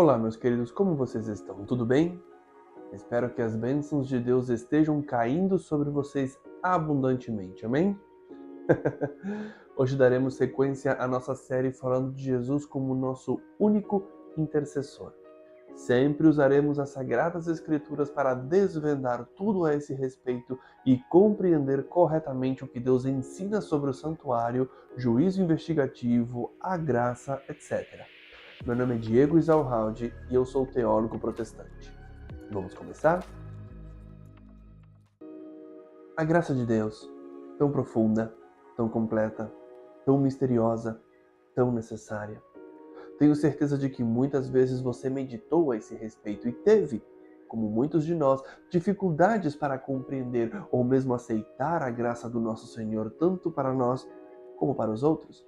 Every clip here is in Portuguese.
Olá, meus queridos, como vocês estão? Tudo bem? Espero que as bênçãos de Deus estejam caindo sobre vocês abundantemente, amém? Hoje daremos sequência à nossa série falando de Jesus como nosso único intercessor. Sempre usaremos as Sagradas Escrituras para desvendar tudo a esse respeito e compreender corretamente o que Deus ensina sobre o santuário, juízo investigativo, a graça, etc. Meu nome é Diego Isalhaldi e eu sou teólogo protestante. Vamos começar? A graça de Deus, tão profunda, tão completa, tão misteriosa, tão necessária. Tenho certeza de que muitas vezes você meditou a esse respeito e teve, como muitos de nós, dificuldades para compreender ou mesmo aceitar a graça do nosso Senhor tanto para nós como para os outros.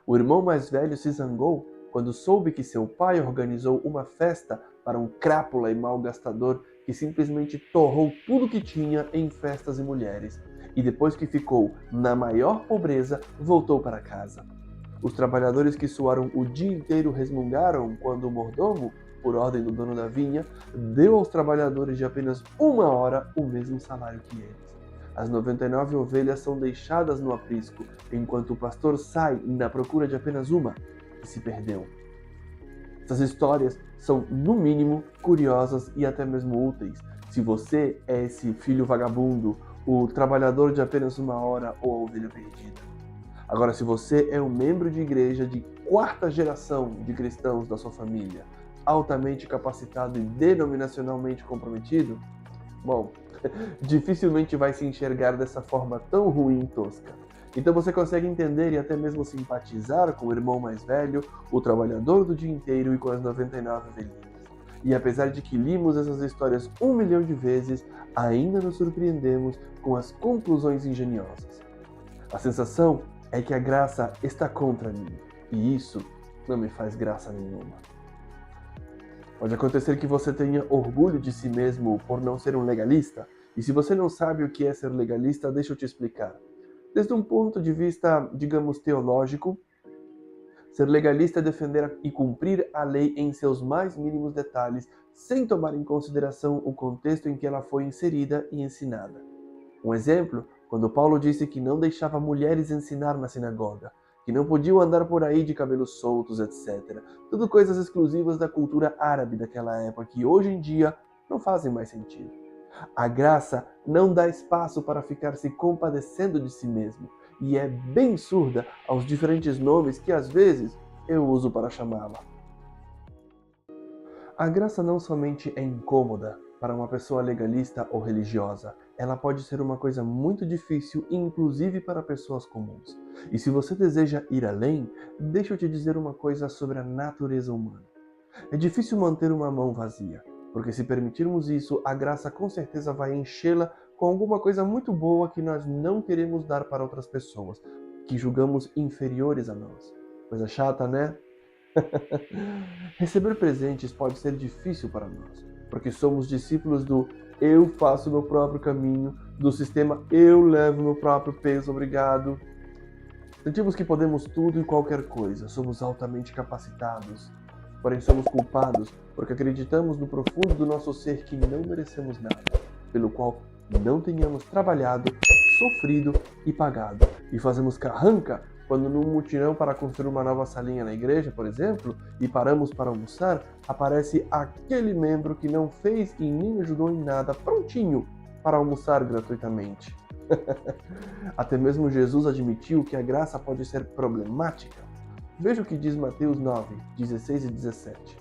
O irmão mais velho se zangou quando soube que seu pai organizou uma festa para um crápula e mau gastador que simplesmente torrou tudo que tinha em festas e mulheres, e depois que ficou na maior pobreza, voltou para casa. Os trabalhadores que suaram o dia inteiro resmungaram quando o mordomo, por ordem do dono da vinha, deu aos trabalhadores de apenas 1 hora o mesmo salário que eles. As 99 ovelhas são deixadas no aprisco, enquanto o pastor sai na procura de apenas uma, que se perdeu. Essas histórias são, no mínimo, curiosas e até mesmo úteis. Se você é esse filho vagabundo, o trabalhador de apenas 1 hora ou a ovelha perdida. Agora, se você é um membro de igreja de 4ª geração de cristãos da sua família, altamente capacitado e denominacionalmente comprometido, bom, dificilmente vai se enxergar dessa forma tão ruim e tosca. Então você consegue entender e até mesmo simpatizar com o irmão mais velho, o trabalhador do dia inteiro e com as 99 ovelhinhas. E apesar de que limos essas histórias 1 milhão de vezes, ainda nos surpreendemos com as conclusões ingeniosas. A sensação é que a graça está contra mim, e isso não me faz graça nenhuma. Pode acontecer que você tenha orgulho de si mesmo por não ser um legalista, e se você não sabe o que é ser legalista, deixa eu te explicar. Desde um ponto de vista, digamos, teológico, ser legalista é defender e cumprir a lei em seus mais mínimos detalhes, sem tomar em consideração o contexto em que ela foi inserida e ensinada. Um exemplo, quando Paulo disse que não deixava mulheres ensinar na sinagoga, que não podiam andar por aí de cabelos soltos, etc. Tudo coisas exclusivas da cultura árabe daquela época, que hoje em dia não fazem mais sentido. A graça não dá espaço para ficar se compadecendo de si mesmo, e é bem surda aos diferentes nomes que às vezes eu uso para chamá-la. A graça não somente é incômoda para uma pessoa legalista ou religiosa, ela pode ser uma coisa muito difícil, inclusive para pessoas comuns. E se você deseja ir além, deixa eu te dizer uma coisa sobre a natureza humana. É difícil manter uma mão vazia, porque se permitirmos isso, a graça com certeza vai enchê-la com alguma coisa muito boa que nós não queremos dar para outras pessoas, que julgamos inferiores a nós. Coisa chata, né? Receber presentes pode ser difícil para nós, porque somos discípulos do eu faço meu próprio caminho, do sistema eu levo meu próprio peso, obrigado. Sentimos que podemos tudo e qualquer coisa, somos altamente capacitados, porém somos culpados porque acreditamos no profundo do nosso ser que não merecemos nada, pelo qual não tenhamos trabalhado, sofrido e pagado, e fazemos carranca quando num mutirão para construir uma nova salinha na igreja, por exemplo, e paramos para almoçar, aparece aquele membro que não fez e nem ajudou em nada, prontinho para almoçar gratuitamente. Até mesmo Jesus admitiu que a graça pode ser problemática. Veja o que diz Mateus 9, 16 e 17.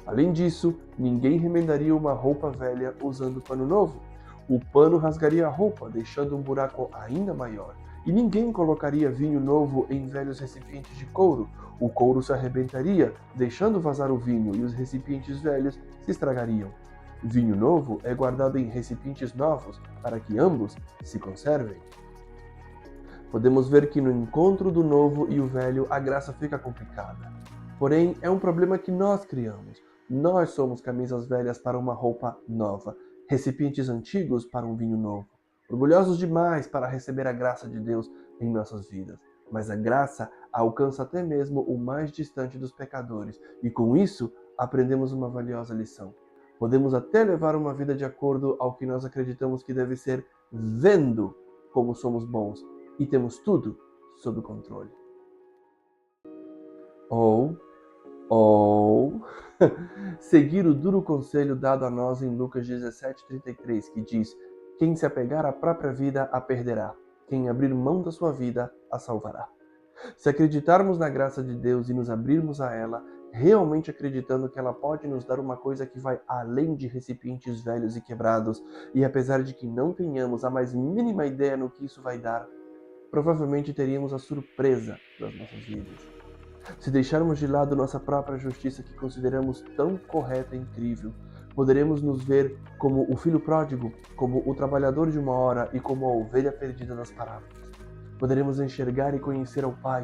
Além disso, ninguém remendaria uma roupa velha usando pano novo. O pano rasgaria a roupa, deixando um buraco ainda maior. E ninguém colocaria vinho novo em velhos recipientes de couro. O couro se arrebentaria, deixando vazar o vinho, e os recipientes velhos se estragariam. Vinho novo é guardado em recipientes novos, para que ambos se conservem. Podemos ver que no encontro do novo e o velho, a graça fica complicada. Porém, é um problema que nós criamos. Nós somos camisas velhas para uma roupa nova, recipientes antigos para um vinho novo. Orgulhosos demais para receber a graça de Deus em nossas vidas. Mas a graça alcança até mesmo o mais distante dos pecadores, e com isso, aprendemos uma valiosa lição. Podemos até levar uma vida de acordo ao que nós acreditamos que deve ser, vendo como somos bons e temos tudo sob controle. Ou seguir o duro conselho dado a nós em Lucas 17:33, que diz: quem se apegar à própria vida a perderá, quem abrir mão da sua vida a salvará. Se acreditarmos na graça de Deus e nos abrirmos a ela, realmente acreditando que ela pode nos dar uma coisa que vai além de recipientes velhos e quebrados, e apesar de que não tenhamos a mais mínima ideia no que isso vai dar, provavelmente teríamos a surpresa das nossas vidas. Se deixarmos de lado nossa própria justiça que consideramos tão correta e incrível, poderemos nos ver como o filho pródigo, como o trabalhador de uma hora e como a ovelha perdida das parábolas. Poderemos enxergar e conhecer ao Pai,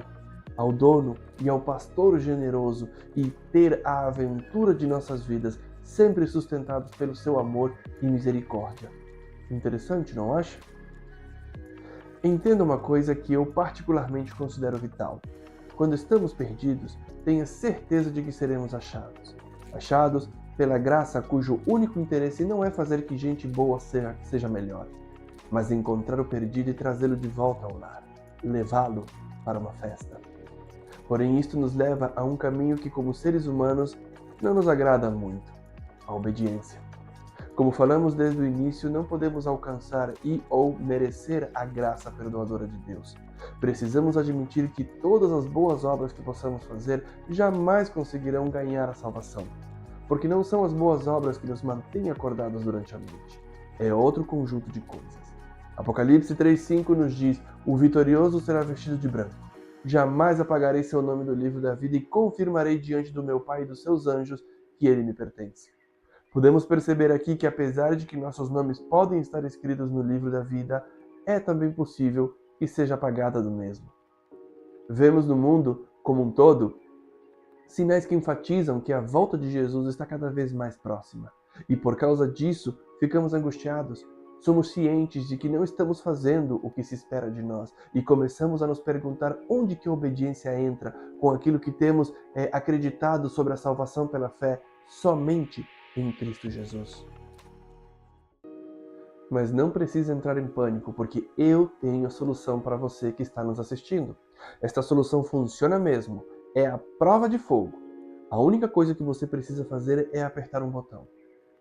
ao dono e ao pastor generoso e ter a aventura de nossas vidas sempre sustentados pelo seu amor e misericórdia. Interessante, não acha? Entenda uma coisa que eu particularmente considero vital. Quando estamos perdidos, tenha certeza de que seremos achados. Achados pela graça cujo único interesse não é fazer que gente boa seja melhor, mas encontrar o perdido e trazê-lo de volta ao lar, levá-lo para uma festa. Porém, isto nos leva a um caminho que, como seres humanos, não nos agrada muito: a obediência. Como falamos desde o início, não podemos alcançar ou merecer a graça perdoadora de Deus. Precisamos admitir que todas as boas obras que possamos fazer jamais conseguirão ganhar a salvação, porque não são as boas obras que nos mantêm acordados durante a noite. É outro conjunto de coisas. Apocalipse 3:5 nos diz: o vitorioso será vestido de branco. Jamais apagarei seu nome do livro da vida e confirmarei diante do meu Pai e dos seus anjos que ele me pertence. Podemos perceber aqui que, apesar de que nossos nomes podem estar escritos no livro da vida, é também possível que seja apagada do mesmo. Vemos no mundo, como um todo, sinais que enfatizam que a volta de Jesus está cada vez mais próxima. E por causa disso, ficamos angustiados. Somos cientes de que não estamos fazendo o que se espera de nós e começamos a nos perguntar onde que a obediência entra com aquilo que temos acreditado sobre a salvação pela fé somente em Cristo Jesus. Mas não precisa entrar em pânico, porque eu tenho a solução para você que está nos assistindo. Esta solução funciona mesmo, é a prova de fogo. A única coisa que você precisa fazer é apertar um botão.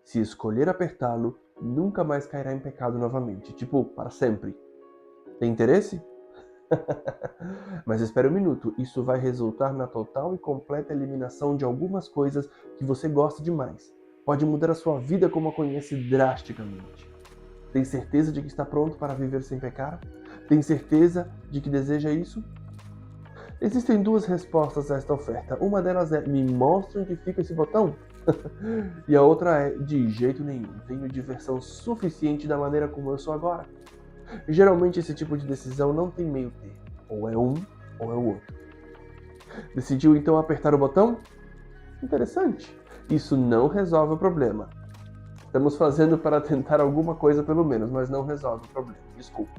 Se escolher apertá-lo, nunca mais cairá em pecado novamente, para sempre. Tem interesse? Mas espere um minuto, isso vai resultar na total e completa eliminação de algumas coisas que você gosta demais. Pode mudar a sua vida como a conhece drasticamente. Tem certeza de que está pronto para viver sem pecar? Tem certeza de que deseja isso? Existem duas respostas a esta oferta. Uma delas é: me mostre onde fica esse botão? E a outra é: de jeito nenhum, tenho diversão suficiente da maneira como eu sou agora. Geralmente esse tipo de decisão não tem meio termo. Ou é um, ou é o outro. Decidiu então apertar o botão? Interessante. Isso não resolve o problema. Estamos fazendo para tentar alguma coisa pelo menos, mas não resolve o problema. Desculpa.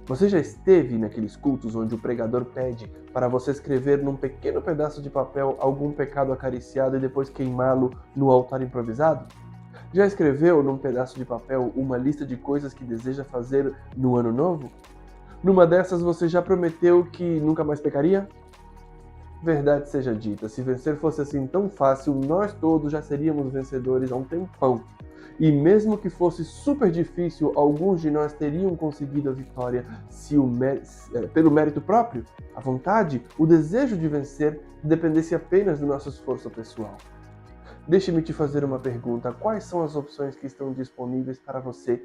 Você já esteve naqueles cultos onde o pregador pede para você escrever num pequeno pedaço de papel algum pecado acariciado e depois queimá-lo no altar improvisado? Já escreveu num pedaço de papel uma lista de coisas que deseja fazer no ano novo? Numa dessas você já prometeu que nunca mais pecaria? Verdade seja dita, se vencer fosse assim tão fácil, nós todos já seríamos vencedores há um tempão. E mesmo que fosse super difícil, alguns de nós teriam conseguido a vitória pelo mérito próprio, a vontade, o desejo de vencer dependesse apenas do nosso esforço pessoal. Deixe-me te fazer uma pergunta: quais são as opções que estão disponíveis para você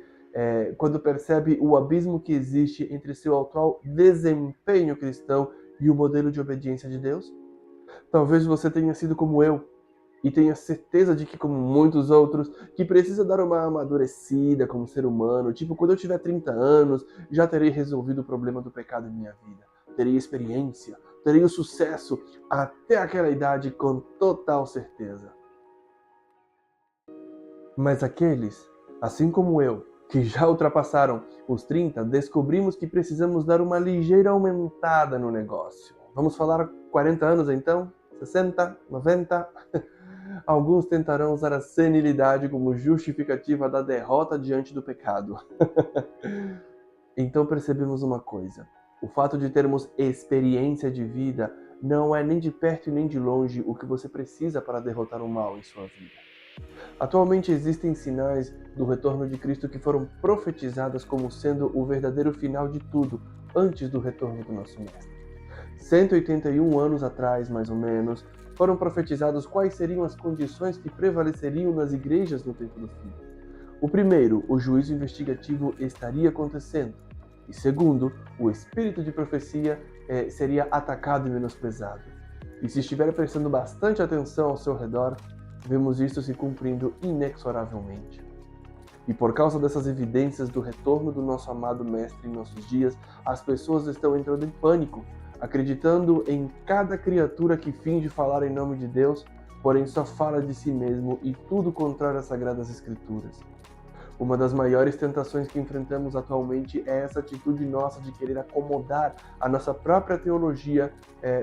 quando percebe o abismo que existe entre seu atual desempenho cristão e o modelo de obediência de Deus? Talvez você tenha sido como eu, e tenha certeza de que, como muitos outros, que precisa dar uma amadurecida como ser humano, quando eu tiver 30 anos, já terei resolvido o problema do pecado em minha vida. Terei experiência, terei o sucesso até aquela idade com total certeza. Mas aqueles, assim como eu, que já ultrapassaram os 30, descobrimos que precisamos dar uma ligeira aumentada no negócio. Vamos falar 40 anos então? 60? 90? Alguns tentarão usar a senilidade como justificativa da derrota diante do pecado. Então percebemos uma coisa: o fato de termos experiência de vida não é nem de perto e nem de longe o que você precisa para derrotar o mal em sua vida. Atualmente existem sinais do retorno de Cristo que foram profetizadas como sendo o verdadeiro final de tudo, antes do retorno do nosso Mestre. 181 anos atrás, mais ou menos, foram profetizados quais seriam as condições que prevaleceriam nas igrejas no tempo do fim. O primeiro, o juízo investigativo estaria acontecendo. E segundo, o espírito de profecia seria atacado e menosprezado. E se estiver prestando bastante atenção ao seu redor, vemos isso se cumprindo inexoravelmente. E por causa dessas evidências do retorno do nosso amado Mestre em nossos dias, as pessoas estão entrando em pânico, acreditando em cada criatura que finge falar em nome de Deus, porém só fala de si mesmo e tudo contrário às Sagradas Escrituras. Uma das maiores tentações que enfrentamos atualmente é essa atitude nossa de querer acomodar a nossa própria teologia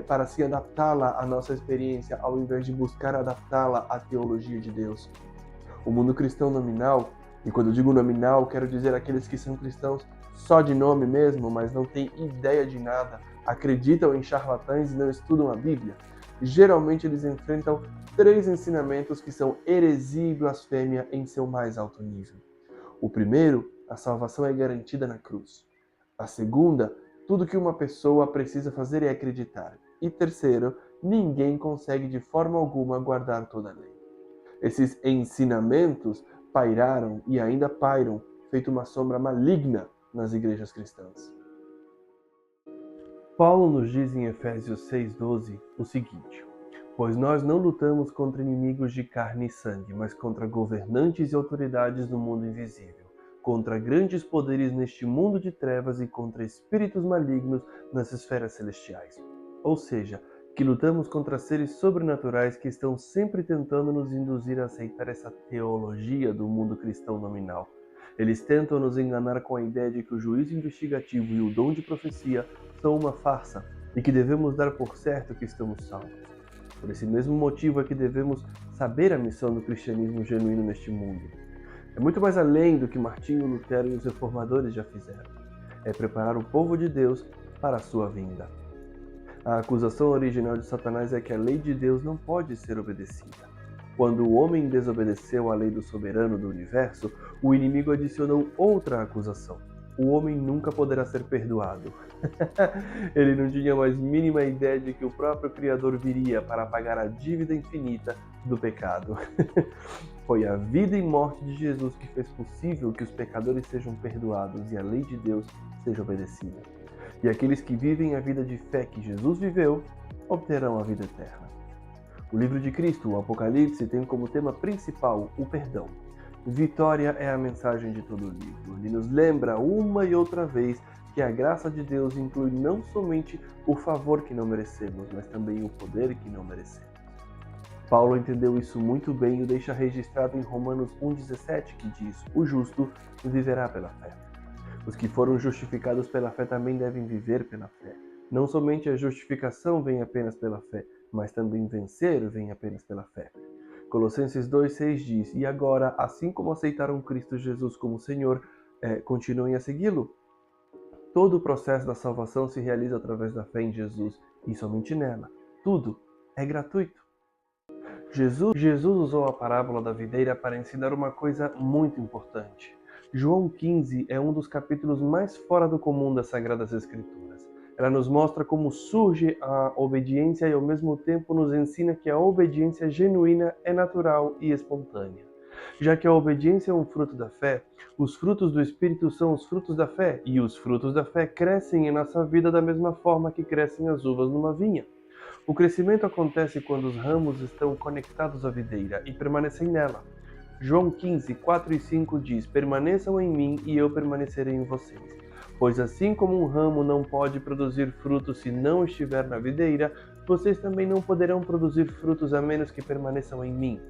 para se adaptá-la à nossa experiência, ao invés de buscar adaptá-la à teologia de Deus. O mundo cristão nominal, e quando eu digo nominal, quero dizer aqueles que são cristãos só de nome mesmo, mas não têm ideia de nada, acreditam em charlatães e não estudam a Bíblia. Geralmente eles enfrentam 3 ensinamentos que são heresia e blasfêmia em seu mais alto nível. O primeiro, a salvação é garantida na cruz. A segunda, tudo que uma pessoa precisa fazer é acreditar. E terceiro, ninguém consegue de forma alguma guardar toda a lei. Esses ensinamentos pairaram e ainda pairam, feito uma sombra maligna nas igrejas cristãs. Paulo nos diz em Efésios 6,12 o seguinte: pois nós não lutamos contra inimigos de carne e sangue, mas contra governantes e autoridades do mundo invisível, contra grandes poderes neste mundo de trevas e contra espíritos malignos nas esferas celestiais. Ou seja, que lutamos contra seres sobrenaturais que estão sempre tentando nos induzir a aceitar essa teologia do mundo cristão nominal. Eles tentam nos enganar com a ideia de que o juízo investigativo e o dom de profecia são uma farsa e que devemos dar por certo que estamos salvos. Por esse mesmo motivo é que devemos saber a missão do cristianismo genuíno neste mundo. É muito mais além do que Martinho Lutero e os reformadores já fizeram. É preparar o povo de Deus para a sua vinda. A acusação original de Satanás é que a lei de Deus não pode ser obedecida. Quando o homem desobedeceu à lei do soberano do universo, o inimigo adicionou outra acusação. O homem nunca poderá ser perdoado. Ele não tinha a mais mínima ideia de que o próprio Criador viria para pagar a dívida infinita do pecado. Foi a vida e morte de Jesus que fez possível que os pecadores sejam perdoados e a lei de Deus seja obedecida. E aqueles que vivem a vida de fé que Jesus viveu, obterão a vida eterna. O livro de Cristo, o Apocalipse, tem como tema principal o perdão. Vitória é a mensagem de todo o livro. Ele nos lembra uma e outra vez que a graça de Deus inclui não somente o favor que não merecemos, mas também o poder que não merecemos. Paulo entendeu isso muito bem e o deixa registrado em Romanos 1,17, que diz: o justo viverá pela fé. Os que foram justificados pela fé também devem viver pela fé. Não somente a justificação vem apenas pela fé, mas também vencer vem apenas pela fé. Colossenses 2,6 diz: e agora, assim como aceitaram Cristo Jesus como Senhor, continuem a segui-lo. Todo o processo da salvação se realiza através da fé em Jesus e somente nela. Tudo é gratuito. Jesus usou a parábola da videira para ensinar uma coisa muito importante. João 15 é um dos capítulos mais fora do comum das Sagradas Escrituras. Ela nos mostra como surge a obediência e ao mesmo tempo nos ensina que a obediência genuína é natural e espontânea. Já que a obediência é um fruto da fé, os frutos do Espírito são os frutos da fé, e os frutos da fé crescem em nossa vida da mesma forma que crescem as uvas numa vinha. O crescimento acontece quando os ramos estão conectados à videira e permanecem nela. João 15, 4 e 5 diz: permaneçam em mim e eu permanecerei em vocês. Pois assim como um ramo não pode produzir frutos se não estiver na videira, vocês também não poderão produzir frutos a menos que permaneçam em mim.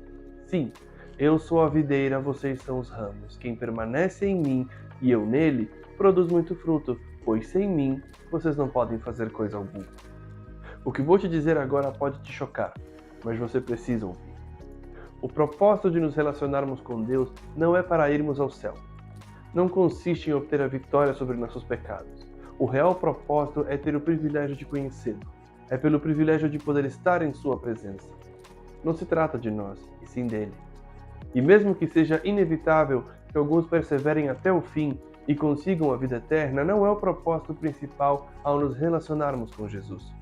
Sim, eu sou a videira, vocês são os ramos. Quem permanece em mim e eu nele, produz muito fruto, pois sem mim vocês não podem fazer coisa alguma. O que vou te dizer agora pode te chocar, mas você precisa ouvir. O propósito de nos relacionarmos com Deus não é para irmos ao céu. Não consiste em obter a vitória sobre nossos pecados. O real propósito é ter o privilégio de conhecê-lo. É pelo privilégio de poder estar em sua presença. Não se trata de nós, e sim dele. E mesmo que seja inevitável que alguns perseverem até o fim e consigam a vida eterna, não é o propósito principal ao nos relacionarmos com Jesus.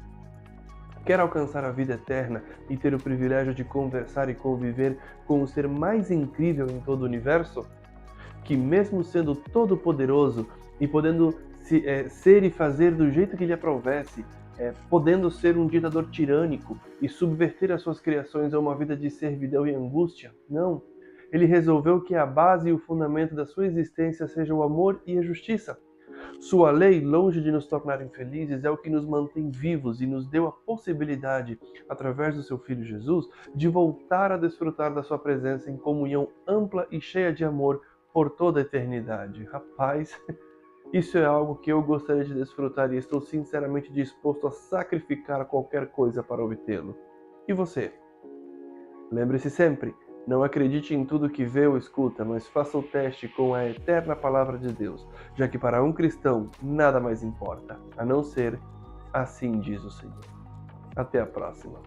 Quer alcançar a vida eterna e ter o privilégio de conversar e conviver com o ser mais incrível em todo o universo? Que mesmo sendo todo-poderoso e podendo ser e fazer do jeito que lhe aprovesse, podendo ser um ditador tirânico e subverter as suas criações a uma vida de servidão e angústia? Não. Ele resolveu que a base e o fundamento da sua existência seja o amor e a justiça. Sua lei, longe de nos tornar infelizes, é o que nos mantém vivos e nos deu a possibilidade, através do seu Filho Jesus, de voltar a desfrutar da sua presença em comunhão ampla e cheia de amor por toda a eternidade. Rapaz, isso é algo que eu gostaria de desfrutar e estou sinceramente disposto a sacrificar qualquer coisa para obtê-lo. E você? Lembre-se sempre, não acredite em tudo que vê ou escuta, mas faça o teste com a eterna palavra de Deus, já que para um cristão nada mais importa, a não ser assim diz o Senhor. Até a próxima.